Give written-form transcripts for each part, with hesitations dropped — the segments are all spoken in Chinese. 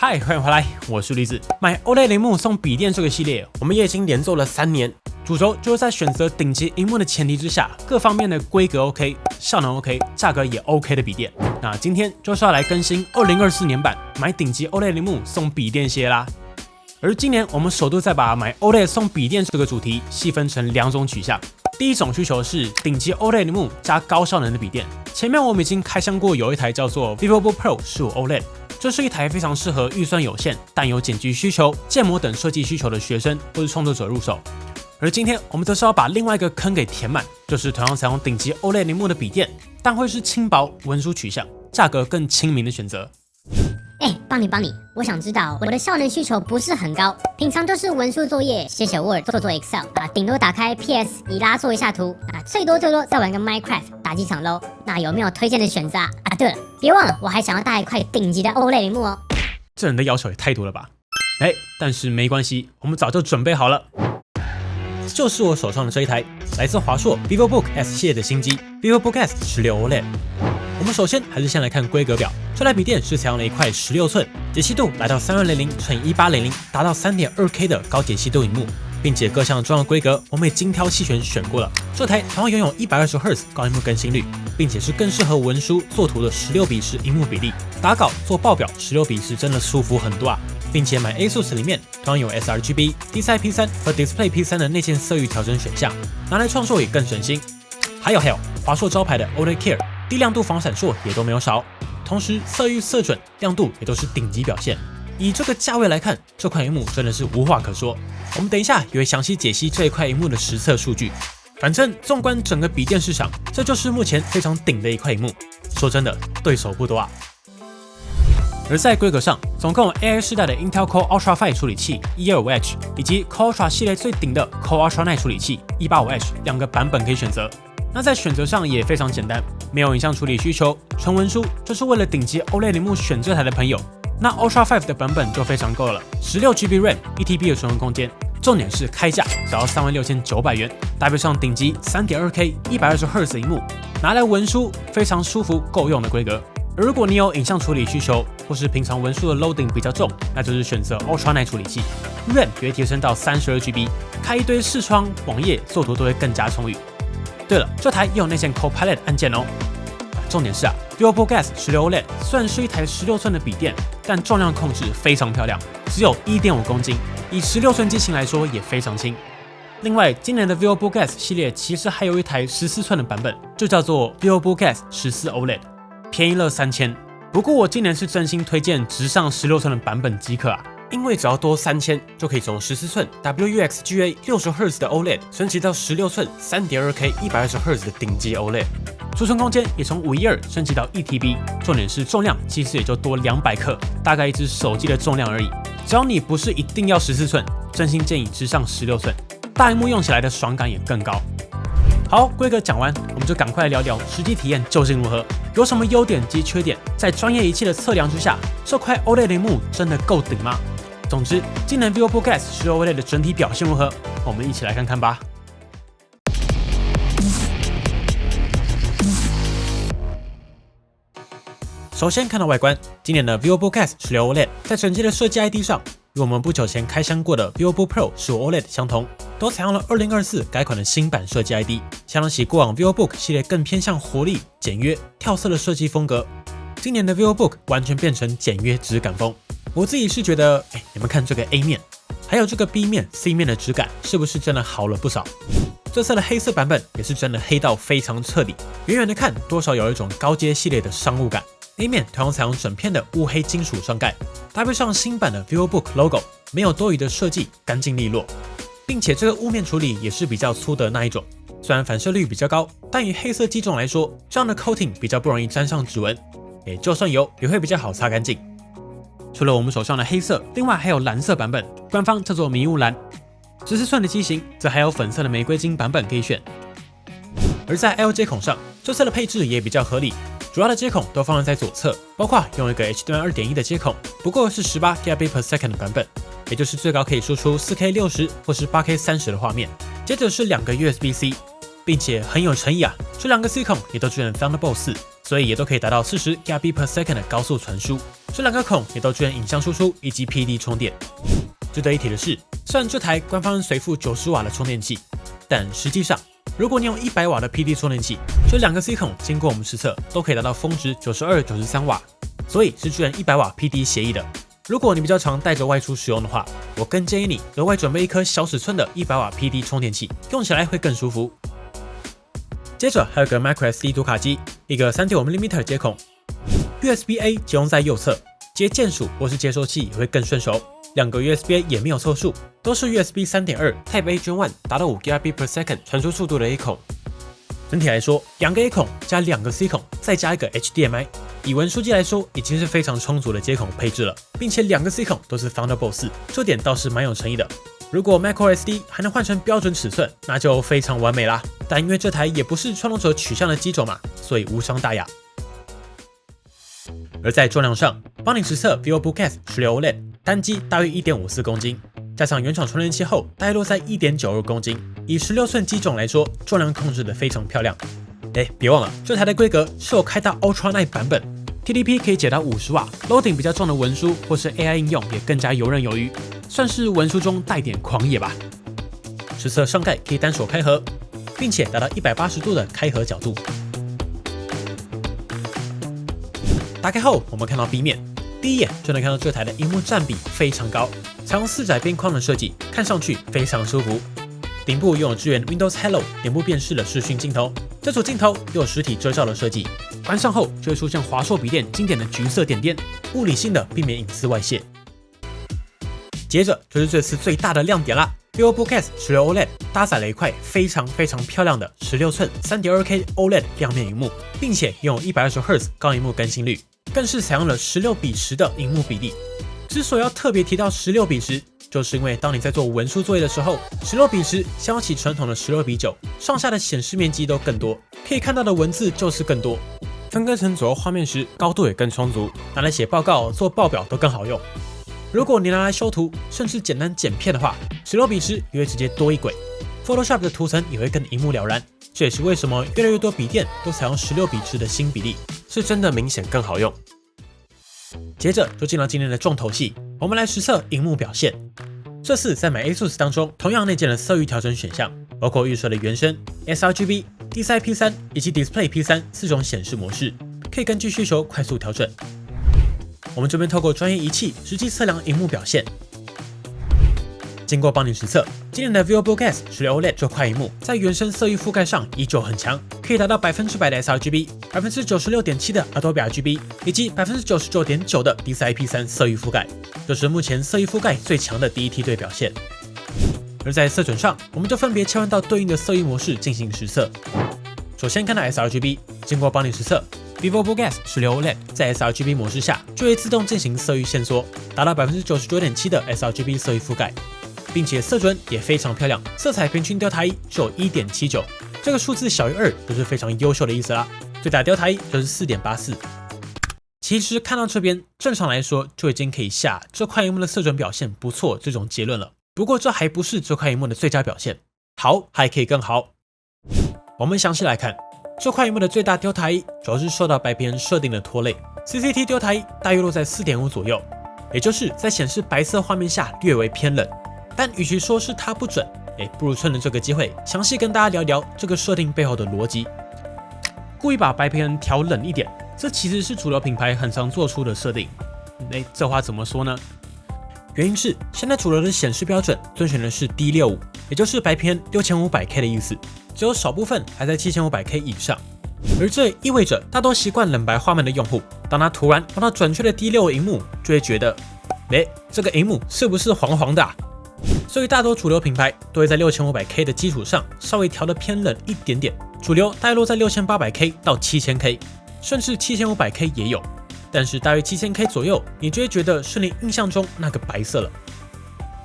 嗨，欢迎回来，我是栗子。买 OLED 萤幕送笔电这个系列，我们也已经连做了3年。主轴就是在选择顶级萤幕的前提之下，各方面的规格 OK， 效能 OK， 价格也 OK 的笔电。那今天就是要来更新2024年版买顶级 OLED 萤幕送笔电系列啦。而今年我们首度再把买 OLED 送笔电这个主题细分成2种取向。第一种需求是顶级 OLED 萤幕加高效能的笔电。前面我们已经开箱过，有一台叫做 VivoBook Pro 15 OLED。这是一台非常适合预算有限但有剪辑需求、建模等设计需求的学生或是创作者入手。而今天我们则是要把另外一个坑给填满，就是同样采用顶级 OLED 萤幕的笔电，但会是轻薄文书取向、价格更亲民的选择。帮你，我想知道我的效能需求不是很高，平常都是文书作业，写 Word， 做 Excel 顶多打开 PS 以拉做一下图最多再玩个 Minecraft 打几场 LOL。那有没有推荐的选择对了，别忘了我还想要带一块顶级的 OLED 萤幕哦。这人的要求也太多了吧？但是没关系，我们早就准备好了。就是我手上的这一台，来自华硕 VivoBook S 系列的新机 VivoBook S 16 OLED。我们首先还是先来看规格表，这台笔电是采用了一块16寸，解析度来到3200×1800，达到 3.2K 的高解析度萤幕，并且各项重要规格我们也精挑细选过了。这台同样拥有120Hz 高萤幕更新率，并且是更适合文书作图的16:10萤幕比例，打稿做报表16:10真的舒服很多啊！并且买 ASUS 里面同样有 sRGB、DCI P3 和 Display P3 的内建色域调整选项，拿来创作也更省心。还有华硕招牌的 OLED Care， 低亮度防闪烁也都没有少，同时色域色准、亮度也都是顶级表现。以这个价位来看，这块萤幕真的是无话可说。我们等一下也会详细解析这一块萤幕的实测数据。反正纵观整个笔电市场，这就是目前非常顶的一块萤幕。说真的，对手不多啊。而在规格上，总共有 AI 世代的 Intel Core Ultra 5处理器 125H， 以及 Core Ultra 系列最顶的 Core Ultra 9处理器 185H 2个版本可以选择。那在选择上也非常简单，没有影像处理需求，纯文书，就是为了顶级 OLED 萤幕选这台的朋友。那 Ultra 5的版本就非常够了，16GB RAM 1TB 的存储空间，重点是开价只要36900元，搭配上顶级 3.2K 120Hz 萤幕，拿来文书非常舒服够用的规格。而如果你有影像处理需求，或是平常文书的 loading 比较重，那就是选择 Ultra 9处理器 ，RAM 也会提升到32GB， 开一堆视窗、网页做图都会更加充裕。对了，这台也有内建 Copilot 按键哦。重点是VivoBook S 16 OLED 虽然是一台16寸的笔电，但重量控制非常漂亮，只有 1.5公斤，以16寸机型来说也非常轻。另外，今年的 VivoBook S 系列其实还有一台14寸的版本，就叫做 VivoBook S 14 OLED， 便宜了3000。不过我今年是真心推荐直上16寸的版本即可因为只要多3000就可以从14寸 WUXGA 60Hz 的 OLED 升级到16寸 3.2K 120Hz 的顶级 OLED， 储存空间也从512升级到 1TB， 重点是重量其实也就多200克，大概一只手机的重量而已。只要你不是一定要14寸，真心建议直上16寸，大萤幕用起来的爽感也更高。好，规格讲完，我们就赶快来聊聊实际体验究竟如何，有什么优点及缺点，在专业仪器的测量之下，这块 OLED 萤幕真的够顶吗？总之，今年 VivoBook S 16 OLED 的整体表现如何？我们一起来看看吧。首先看到外观，今年的 VivoBook S 16 OLED 在整机的设计 ID 上，与我们不久前开箱过的 VivoBook Pro 15 OLED 相同，都采用了2024改款的新版设计 ID， 相比起过往 VivoBook 系列更偏向活力、简约、跳色的设计风格。今年的 VivoBook 完全变成简约质感风。我自己是觉得，你们看这个 A 面，还有这个 B 面、C 面的质感，是不是真的好了不少？这次的黑色版本也是真的黑到非常彻底，远远的看多少有一种高阶系列的商务感。A 面同样采用整片的乌黑金属双盖，搭配上新版的 VivoBook logo， 没有多余的设计，干净利落，并且这个雾面处理也是比较粗的那一种。虽然反射率比较高，但以黑色机种来说，这样的 coating 比较不容易沾上指纹，就算有也会比较好擦干净。除了我们手上的黑色，另外还有蓝色版本，官方叫做迷雾蓝。14寸的机型，则还有粉色的玫瑰金版本可以选。而在 L 接孔上，这次的配置也比较合理，主要的接孔都放在左侧，包括用一个 HDMI 2.1 的接孔，不过是18 Gbps 的版本，也就是最高可以输出 4K 60或是 8K 30的画面。接着是2个 USB-C， 并且很有诚意这2个 C 孔也都支援 Thunderbolt 4，所以也都可以达到40 Gbps 的高速传输。这两个孔也都支援影像输出以及 PD 充电。值得一提的是，虽然这台官方随附90瓦的充电器，但实际上，如果你用100瓦的 PD 充电器，这两个 C 孔经过我们实测都可以达到峰值92、93瓦，所以是支援100瓦 PD 协议的。如果你比较常带着外出使用的话，我更建议你额外准备一颗小尺寸的100瓦 PD 充电器，用起来会更舒服。接着还有个 microSD 读卡机，一个 3.5mm 接孔 ，USB-A 集中在右侧，接键鼠或是接收器也会更顺手。两个 USB-A 也没有凑数，都是 USB 3.2 Type A Gen 1达到5 Gbps 传输速度的 A 孔。整体来说，2个 A 孔加2个 C 孔，再加一个 HDMI， 以文书机来说已经是非常充足的接孔配置了，并且2个 C 孔都是 Thunderbolt 4，这点倒是蛮有诚意的。如果 microSD 还能换成标准尺寸，那就非常完美啦。但因为这台也不是创作者取向的机种嘛，所以无伤大雅。而在重量上，帮你实测 VivoBook S 16 OLED， 单机大约 1.54 公斤，加上原厂充电器后，大约落在 1.92 公斤。以16寸机种来说，重量控制的非常漂亮。别忘了，这台的规格是有开到 Ultra Night 版本 ，TDP 可以解到50瓦 ，loading 比较重的文书或是 AI 应用也更加游刃有余，算是文书中带点狂野吧。实测上盖可以单手开合，并且达到180度的开合角度。打开后，我们看到 B 面，第一眼就能看到这台的萤幕占比非常高，采用4窄边框的设计，看上去非常舒服。顶部拥有支援 Windows Hello 脸部辨识的视讯镜头，这组镜头又有实体遮罩的设计，关上后就会出现华硕笔电经典的橘色点点，物理性的避免隐私外泄。接着就是这次最大的亮点啦 ，VivoBook S 16 OLED 搭载了一块非常漂亮的16寸 3.2K OLED 亮面萤幕，并且拥有120Hz 高萤幕更新率，更是采用了16:10的萤幕比例。之所以要特别提到16:10，就是因为当你在做文书作业的时候，16:10相较起传统的16:9，上下的显示面积都更多，可以看到的文字就是更多。分割成左右画面时，高度也更充足，拿来写报告、做报表都更好用。如果你拿来修图，甚至简单剪片的话，16:10也会直接多一轨。Photoshop 的图层也会更一目了然。这也是为什么越来越多笔电都采用16:10的新比例，是真的明显更好用。接着就进到今天的重头戏，我们来实测萤幕表现。这次在买 ASUS 当中，同样内建了色域调整选项，包括预设的原生、sRGB、DCI P3 以及 Display P3 4种显示模式，可以根据需求快速调整。我们这边透过专业仪器实际测量萤幕表现。经过帮你实测，今年的 VivoBook S 16 OLED 这块萤幕在原生色域覆盖上依旧很强，可以达到100%的 sRGB、96.7% 的 Adobe RGB 以及99.9% 的 DCI P3 色域覆盖，这是目前色域覆盖最强的第一梯队表现。而在色准上，我们就分别切换到对应的色域模式进行实测。首先看到 sRGB， 经过帮你实测，VivoBook S 16 OLED 在 sRGB 模式下就会自动进行色域限缩，达到99.7% 的 sRGB 色域覆盖。并且色准也非常漂亮，色彩平均 Delta E 只有 1.79， 这个数字小于2就是非常优秀的意思啦。最大 Delta E 就是 4.84。其实看到这边，正常来说就已经可以下这块萤幕的色准表现不错这种结论了。不过这还不是这块萤幕的最佳表现，好还可以更好。我们详细来看，这块萤幕的最大 Delta E 主要是受到白平衡设定的拖累 ，CCT Delta E 大约落在 4.5 左右，也就是在显示白色画面下略为偏冷。但与其说是它不准，不如趁着这个机会详细跟大家聊聊这个设定背后的逻辑。故意把白平衡调冷一点，这其实是主流品牌很常做出的设定。这话怎么说呢？原因是现在主流的显示标准遵循的是 D65， 也就是白平衡 6500K 的意思，只有少部分还在 7500K 以上。而这意味着大多习惯冷白画面的用户，当他突然放到准确的 D65 萤幕，就会觉得，这个萤幕是不是黄黄的啊？所以大多主流品牌都会在 6500K 的基础上稍微调得偏冷一点点，主流大约落在 6800K 到 7000K， 甚至 7500K 也有。但是大约 7000K 左右，你就会觉得是你印象中那个白色了。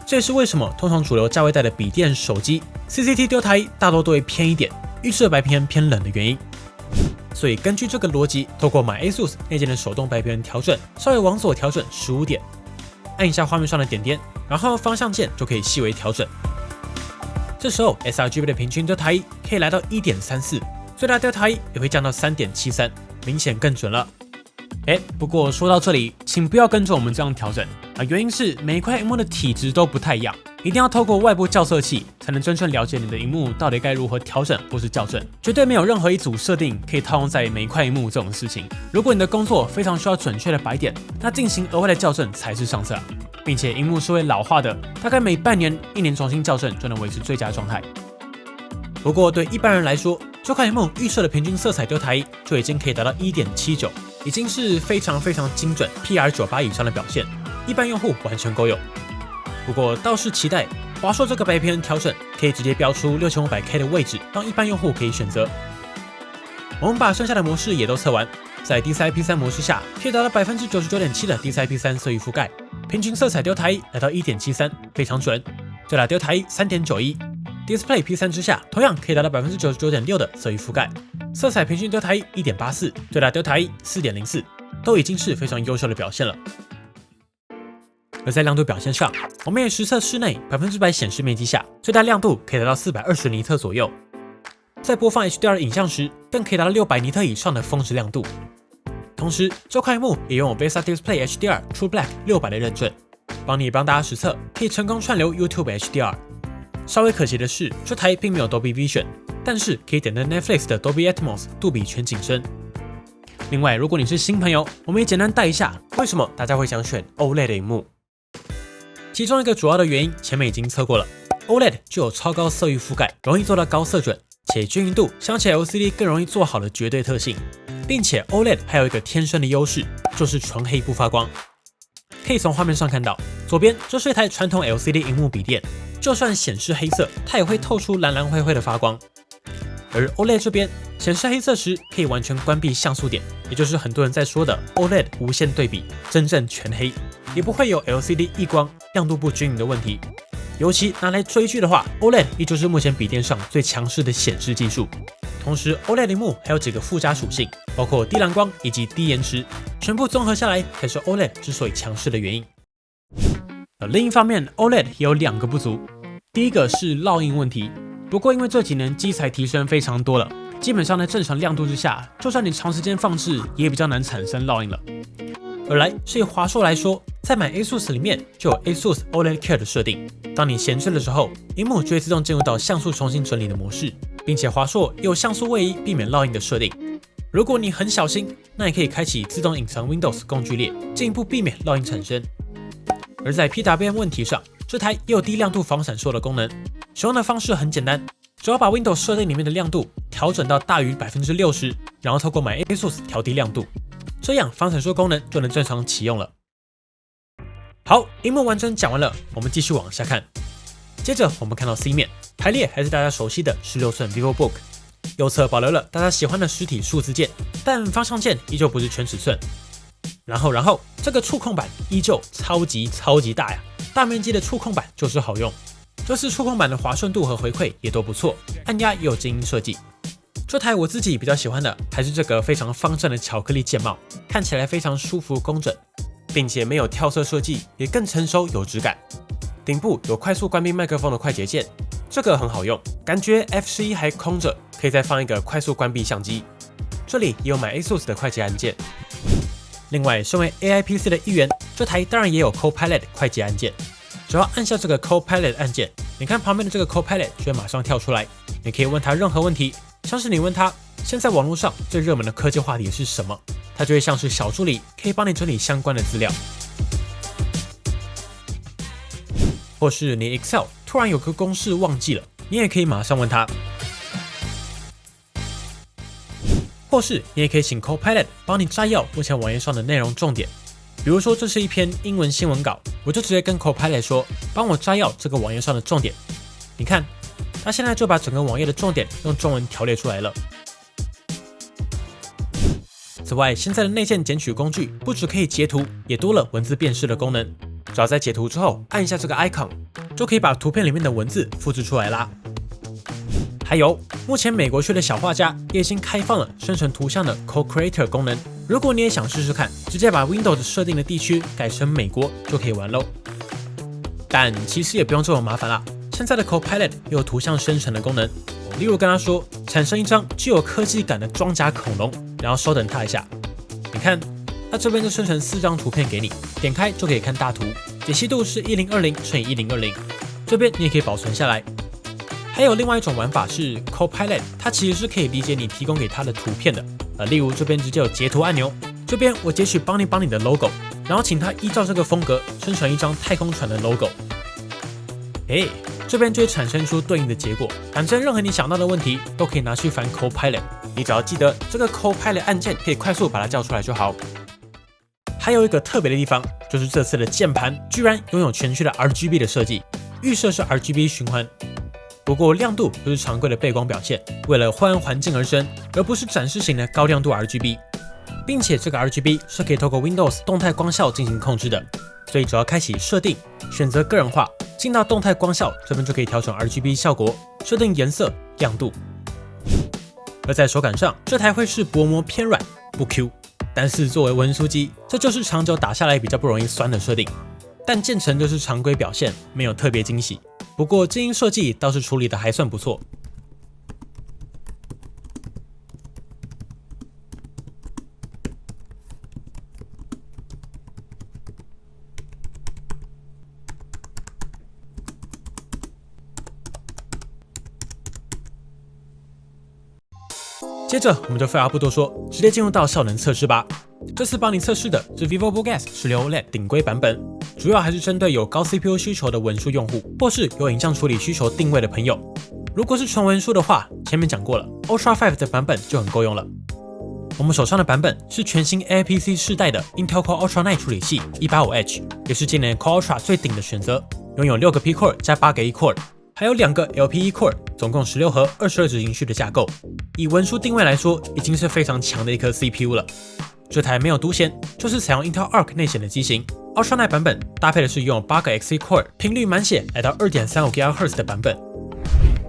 这也是为什么通常主流价位带的笔电、手机 CCT Delta E 大多都会偏一点，预设白平衡偏冷的原因。所以根据这个逻辑，透过买 ASUS 内建的手动白平衡调整，稍微往左调整15点，按一下画面上的点点，然后方向键就可以细微调整。这时候 sRGB 的平均 Delta E 可以来到 1.34， 最大 Delta E 也会降到 3.73， 明显更准了。不过说到这里，请不要跟着我们这样调整啊，原因是每一块萤幕的体质都不太一样，一定要透过外部校色器才能真正了解你的萤幕到底该如何调整或是校正，绝对没有任何一组设定可以套用在每一块萤幕这种事情。如果你的工作非常需要准确的白点，那进行额外的校正才是上策，并且萤幕是会老化的，大概每半年、1年重新校正就能维持最佳状态。不过对一般人来说，这块萤幕预设的平均色彩丢台就已经可以达到 1.79， 已经是非常精准 PR98 以上的表现，一般用户完全够用。不过倒是期待华硕这个白平衡调整可以直接标出 6500K 的位置，让一般用户可以选择。我们把剩下的模式也都测完，在 DCI-P3 模式下可以达到 99.7% 的 DCI-P3 色域覆盖，平均色彩丢台来到 1.73， 非常准。最大丢台 3.91，Display P3 之下同样可以达到 99.6% 的色域覆盖，色彩平均丢台 1.84， 最大丢台 4.04， 都已经是非常优秀的表现了。而在亮度表现上，我们也实测室内100%显示面积下，最大亮度可以达到420尼特左右，在播放 HDR 影像时，更可以达到600尼特以上的峰值亮度。同时，这块幕也拥有 VESA Display HDR True Black 600的认证，帮大家实测可以成功串流 YouTube HDR。稍微可惜的是，这台并没有 Dolby Vision， 但是可以点灯 Netflix 的 Dolby Atmos 杜比全景声。另外，如果你是新朋友，我们也简单带一下为什么大家会想选 OLED 的萤幕。其中一个主要的原因，前面已经测过了 ，OLED 具有超高色域覆盖，容易做到高色准，且均匀度相较 LCD 更容易做好的绝对特性，并且 OLED 还有一个天生的优势，就是纯黑不发光。可以从画面上看到，左边这是一台传统 LCD 萤幕笔电，就算显示黑色，它也会透出蓝蓝灰灰的发光。而 OLED 这边显示黑色时，可以完全关闭像素点，也就是很多人在说的 OLED 无限对比，真正全黑，也不会有 LCD 异光、亮度不均匀的问题。尤其拿来追剧的话 ，OLED 依旧是目前笔电上最强势的显示技术。同时 ，OLED 萤幕还有几个附加属性，包括低蓝光以及低延迟，全部综合下来，才是 OLED 之所以强势的原因。另一方面 ，OLED 也有2个不足，第一个是烙印问题。不过因为这几年机材提升非常多了，基本上在正常亮度之下，就算你长时间放置，也比较难产生烙印了。二来是以华硕来说，在买 ASUS 里面就有 ASUS OLED Care 的设定，当你闲置的时候，萤幕就会自动进入到像素重新整理的模式，并且华硕也有像素位移避免烙印的设定。如果你很小心，那也可以开启自动隐藏 Windows 工具列，进一步避免烙印产生。而在 PWM 问题上，这台也有低亮度防闪烁的功能，使用的方式很简单，只要把 Windows 设定里面的亮度调整到大于 60%， 然后透过买 ASUS 调低亮度，这样防闪烁功能就能正常启用了。好，萤幕完整讲完了，我们继续往下看。接着我们看到 C 面，排列还是大家熟悉的16寸 VivoBook， 右侧保留了大家喜欢的实体数字键，但方向键依旧不是全尺寸。然后这个触控板依旧超级大呀，大面积的触控板就是好用。这次触控板的滑顺度和回馈也都不错，按压也有精英设计。这台我自己比较喜欢的还是这个非常方正的巧克力键帽，看起来非常舒服工整，并且没有跳色设计，也更成熟有质感。顶部有快速关闭麦克风的快捷键，这个很好用，感觉 F11还空着，可以再放一个快速关闭相机。这里也有买 ASUS 的快捷按键。另外，身为 AIPC 的一员，这台当然也有 Copilot 快捷按键。只要按下这个 Copilot 按键，你看旁边的这个 Copilot 就会马上跳出来，你可以问他任何问题，像是你问他现在网络上最热门的科技话题是什么，它就会像是小助理，可以帮你整理相关的资料。或是你 Excel 突然有个公式忘记了，你也可以马上问他。或是你也可以请 Copilot 帮你摘要目前网页上的内容重点，比如说这是一篇英文新闻稿，我就直接跟 Copilot 说，帮我摘要这个网页上的重点。你看，它现在就把整个网页的重点用中文条列出来了。此外，现在的内建剪取工具不只可以截图，也多了文字辨识的功能。只要在截图之后按一下这个 icon， 就可以把图片里面的文字复制出来啦。还有，目前美国区的小画家也已经开放了生成图像的 Co-Creator 功能。如果你也想试试看，直接把 Windows 设定的地区改成美国就可以玩喽。但其实也不用这么麻烦啦，现在的 Copilot 也有图像生成的功能。例如跟他说，产生一张具有科技感的装甲恐龙，然后稍等他一下。你看，它这边就生成4张图片给你，点开就可以看大图，解析度是1020×1020，这边你也可以保存下来。还有另外一种玩法是 Copilot， 它其实是可以理解你提供给它的图片的。例如这边直接有截图按钮，这边我截取帮你的 logo， 然后请它依照这个风格生成一张太空船的 logo。这边就会产生出对应的结果。反正任何你想到的问题都可以拿去烦 Copilot， 你只要记得这个 Copilot 按键可以快速把它叫出来就好。还有一个特别的地方，就是这次的键盘居然拥有全区的 RGB 的设计，预设是 RGB 循环。不过亮度就是常规的背光表现，为了昏暗环境而生，而不是展示型的高亮度 RGB， 并且这个 RGB 是可以透过 Windows 动态光效进行控制的，所以只要开启设定，选择个人化，进到动态光效，这边就可以调整 RGB 效果，设定颜色、亮度。而在手感上，这台会是薄膜偏软，不 Q， 但是作为文书机，这就是长久打下来比较不容易酸的设定。但键程就是常规表现，没有特别惊喜。不过静音设计倒是处理的还算不错。接着我们就废话不多说，直接进入到效能测试吧。这次帮你测试的是 VivoBook S 16 OLED 顶规版本，主要还是针对有高 CPU 需求的文书用户，或是有影像处理需求定位的朋友。如果是纯文书的话，前面讲过了 ，Ultra 5的版本就很够用了。我们手上的版本是全新 AIPC 世代的 Intel Core Ultra 9处理器 185H， 也是今年 Core Ultra 最顶的选择，拥有6个 P Core 加8个 E Core， 还有2个 LPE Core， 总共16核22指营序的架构。以文书定位来说，已经是非常强的一颗 CPU 了。这台没有独显，就是采用 Intel Arc 内显的机型。Ultra 9版本搭配的是拥有8个 Xe Core， 频率满血来到 2.35 GHz 的版本。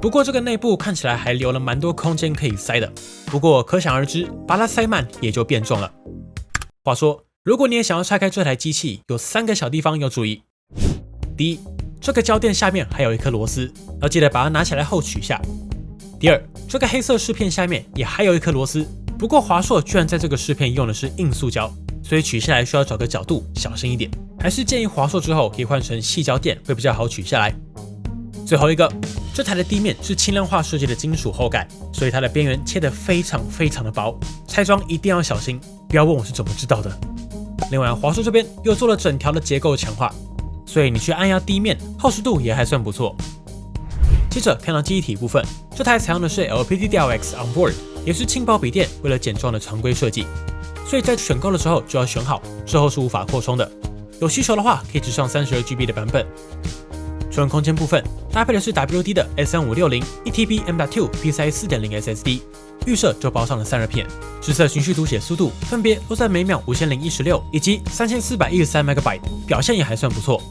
不过这个内部看起来还留了蛮多空间可以塞的，不过可想而知，把它塞满也就变重了。话说，如果你也想要拆开这台机器，有3个小地方要注意。第一，这个胶垫下面还有一颗螺丝，要记得把它拿起来后取下。第二，这个黑色饰片下面也还有一颗螺丝，不过华硕居然在这个饰片用的是硬塑胶，所以取下来需要找个角度，小心一点。还是建议华硕之后可以换成细胶垫，会比较好取下来。最后一个，这台的地面是轻量化设计的金属后盖，所以它的边缘切得非常的薄，拆装一定要小心，不要问我是怎么知道的。另外，华硕这边又做了整条的结构强化，所以你去按压地面，厚实度也还算不错。接着看到记忆体部分，这台采用的是 LPDDR-X Onboard， 也是轻薄笔电为了减重的常规设计，所以在选购的时候就要选好，之后是无法扩充的。有需求的话，可以直上 32GB 的版本。储存空间部分搭配的是 WD 的 S3560 1TB M.2 PCIe 4.0 SSD， 预设就包上了散热片，实测循序读写速度分别都在每秒5016以及3413 MB， 表现也还算不错。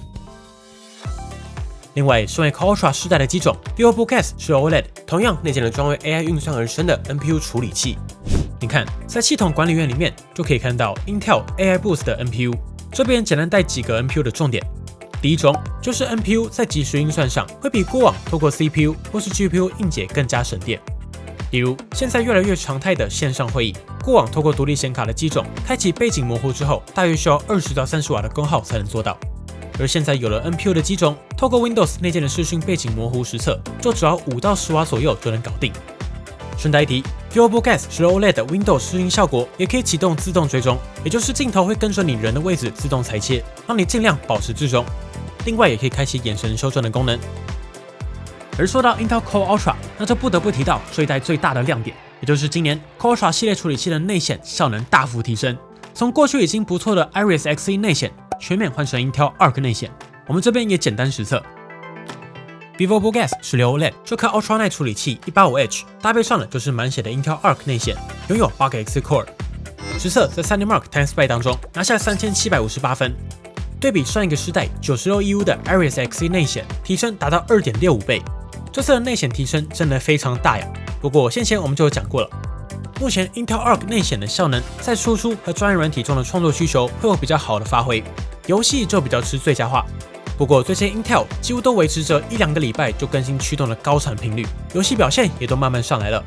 另外，身为 Core Ultra 世代的机种 ，VivoBook S 是 OLED， 同样内建了专为 AI 运算而生的 NPU 处理器。你看，在系统管理院里面就可以看到 Intel AI Boost 的 NPU， 这边简单带几个 NPU 的重点。第一种就是 NPU 在即时运算上会比过往透过 CPU 或是 GPU 硬解更加省电。例如，现在越来越常态的线上会议，过往透过独立显卡的机种开启背景模糊之后，大约需要20到30瓦的功耗才能做到。而现在有了 NPU 的机种，透过 Windows 内建的视讯背景模糊实测，就只要5到10瓦左右就能搞定。顺带一提 ，VivoBook S 10 OLED 的 Windows 视讯效果也可以启动自动追踪，也就是镜头会跟着你人的位置自动裁切，让你尽量保持至中。另外也可以开启眼神修正的功能。而说到 Intel Core Ultra， 那就不得不提到这一代最大的亮点，也就是今年 Core Ultra 系列处理器的内显效能大幅提升，从过去已经不错的 Iris Xe 内显全面换成 Intel Arc 内显。我们这边也简单实测。VivoBook S 16 OLED 这颗 Ultra 9处理器 185H 搭配上的就是满血的 Intel Arc 内显，拥有8个 Xe Core。实测在 3DMark TimeSpy 当中拿下3758分。对比上一个世代96 EU 的 Iris Xe 内显，提升达到 2.65 倍。这次的内显提升真的非常大呀。不过先前我们就有讲过了，目前 Intel Arc 内显的效能在输出和专业软体中的创作需求会有比较好的发挥，游戏就比较吃最佳化。不过最近 Intel 几乎都维持着1-2个礼拜就更新驱动的高产频率，游戏表现也都慢慢上来了。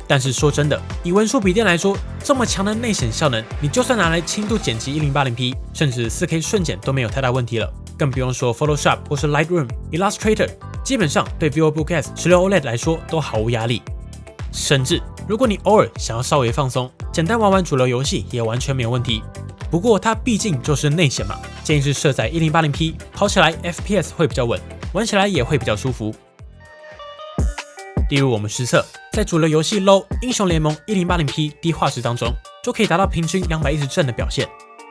但是说真的，以文书笔电来说，这么强的内显效能，你就算拿来轻度剪辑 1080p， 甚至 4K 瞬剪都没有太大问题了。更不用说 Photoshop 或是 Lightroom、Illustrator， 基本上对 VivoBook S 16 OLED 来说都毫无压力。甚至如果你偶尔想要稍微放松，简单玩玩主流游戏也完全没有问题。不过它毕竟就是内显嘛，建议是设在 1080p， 跑起来 FPS 会比较稳，玩起来也会比较舒服。例如我们实测，在主流游戏 LoL 英雄联盟 1080p 低画质当中，就可以达到平均210帧的表现。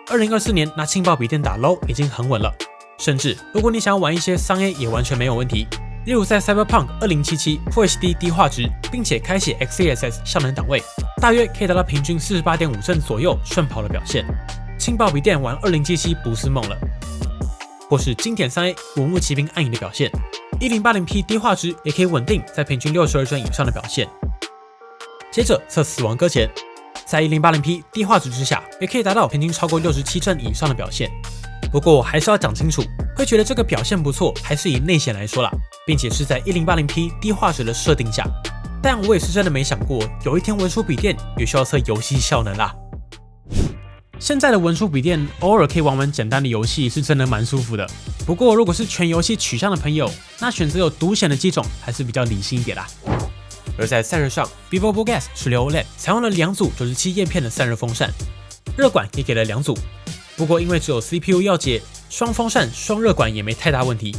2024年拿轻薄笔电打 LoL 已经很稳了，甚至如果你想要玩一些3A 也完全没有问题。例如在 Cyberpunk 2077 Full HD 低画质，并且开启 XeSS 效能档位，大约可以达到平均 48.5 帧左右顺跑的表现。轻薄笔电玩2077不是梦了。或是经典 3A 五木骑兵暗影的表现，1080p 低画质也可以稳定在平均62帧以上的表现。接着测死亡搁浅，在 1080p 低画质之下，也可以达到平均超过67帧以上的表现。不过还是要讲清楚，会觉得这个表现不错，还是以内显来说啦，并且是在 1080p 低画质的设定下。但我也是真的没想过，有一天文书笔电也需要测游戏效能啦。现在的文书笔电偶尔可以玩玩简单的游戏，是真的蛮舒服的。不过如果是全游戏取向的朋友，那选择有独显的机种还是比较理性一点啦。而在散热上 ，VivoBook S 16 OLED 采用了2组97叶片的散热风扇，热管也给了2组。不过因为只有 CPU 要接，双风扇双热管也没太大问题。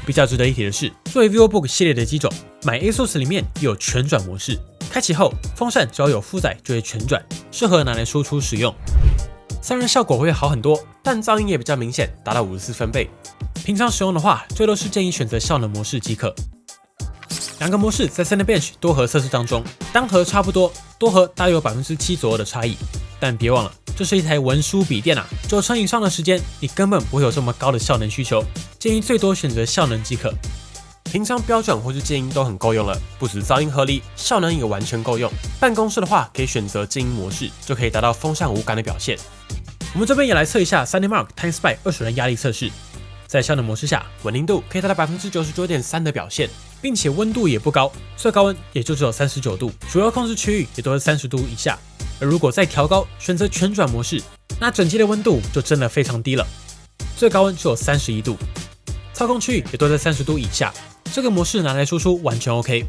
比较值得一提的是，作为 VivoBook 系列的机种，买 ASUS 里面也有全转模式。开启后，风扇只要有负载就会全转，适合拿来输出使用。散热效果会好很多，但噪音也比较明显，达到54分贝。平常使用的话，最多是建议选择效能模式即可。2个模式在 Cinebench 多核测试当中，单核差不多，多核大约有 7% 左右的差异。但别忘了，这是一台文书笔电啊，90%以上的时间你根本不会有这么高的效能需求，建议最多选择效能即可。平常标准或是静音都很够用了，不止噪音合理，效能也完全够用。办公室的话，可以选择静音模式，就可以达到风扇无感的表现。我们这边也来测一下 SunnyMark TimeSpy 20人压力测试，在效能模式下，稳定度可以达到 99.3% 的表现，并且温度也不高，最高温也就只有39度，主要控制区域也都是30度以下。而如果再调高，选择全转模式，那整机的温度就真的非常低了，最高温只有31度，操控区域也都在30度以下。这个模式拿来输出完全 OK。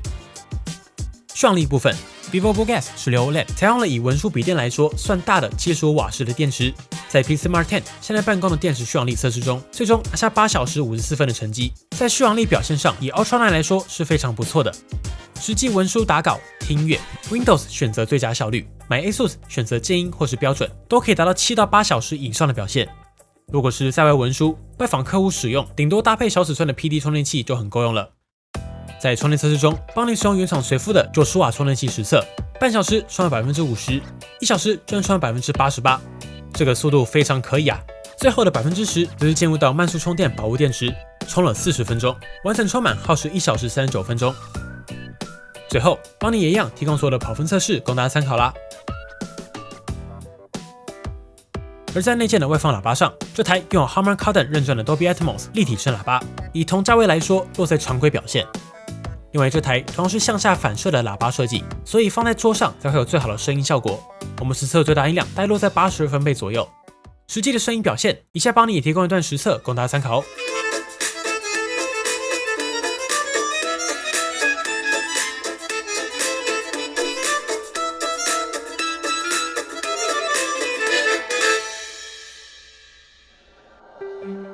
续航力部分 ，VivoBook S 16 OLED 采用了以文书笔电来说算大的75瓦时的电池，在 PCMark 10现在办公的电池续航力测试中，最终拿下8小时54分的成绩，在续航力表现上，以 Ultra9 来说是非常不错的。实际文书打稿、听音乐 ，Windows 选择最佳效率，买 ASUS 选择静音或是标准，都可以达到7到8小时以上的表现。如果是在外文书、拜访客户使用，顶多搭配小尺寸的 PD 充电器就很够用了。在充电测试中，帮你使用原厂随附的90瓦充电器实测，半小时充了 50%， 1小时就能充了 88%， 这个速度非常可以啊。最后的 10% 则是进入到慢速充电保护电池，充了40分钟，完整充满耗时1小时39分钟。最后，帮你也一样提供所有的跑分测试供大家参考啦。而在内建的外放喇叭上，这台拥有 Harman Kardon 认证的 Dolby Atmos 立体声喇叭，以同价位来说落在常规表现。因为这台同样是向下反射的喇叭设计，所以放在桌上才会有最好的声音效果。我们实测最大音量大概落在82分贝左右。实际的声音表现，以下帮你也提供一段实测供大家参考哦。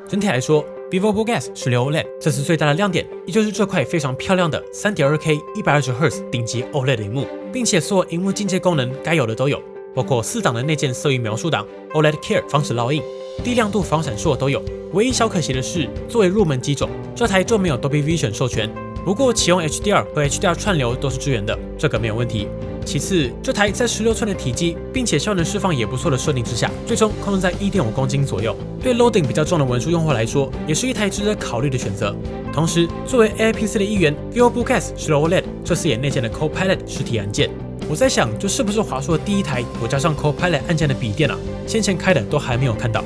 整体来说 ，VivoBook S 16 OLED 这次最大的亮点，也就是这块非常漂亮的 3.2K 120Hz 顶级 OLED 萤幕，并且所有萤幕境界功能该有的都有，包括4档的内建色域描述档、OLED Care 防止烙印、低亮度防闪烁都有。唯一小可惜的是，作为入门机种，这台就没有 Dolby Vision 授权，不过启用 HDR 和 HDR 串流都是支援的，这个没有问题。其次，这台在16寸的体积，并且效能释放也不错的设定之下，最终控制在 1.5 公斤左右。对 loading 比较重的文书用户来说，也是一台值得考虑的选择。同时，作为 AIPC 的一员 ，VivoBook S 16 OLED 这次也内建了 Copilot 实体按键。我在想，这是不是华硕的第一台有加上 Copilot 按键的笔电啊？先前开的都还没有看到。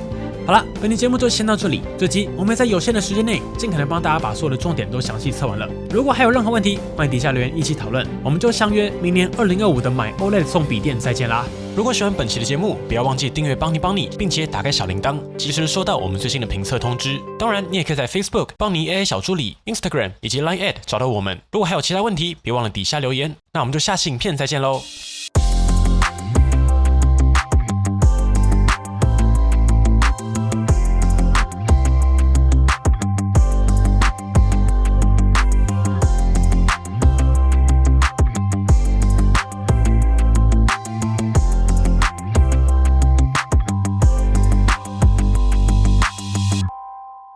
好了，本期节目就先到这里。这集我们在有限的时间内，尽可能帮大家把所有的重点都详细测完了。如果还有任何问题，欢迎底下留言一起讨论。我们就相约明年2025的买 OLED 送笔电再见啦！如果喜欢本期的节目，不要忘记订阅邦尼帮你，并且打开小铃铛，及时收到我们最新的评测通知。当然，你也可以在 Facebook 邦尼 AI 小助理、Instagram 以及 Line@ 找到我们。如果还有其他问题，别忘了底下留言。那我们就下期影片再见喽！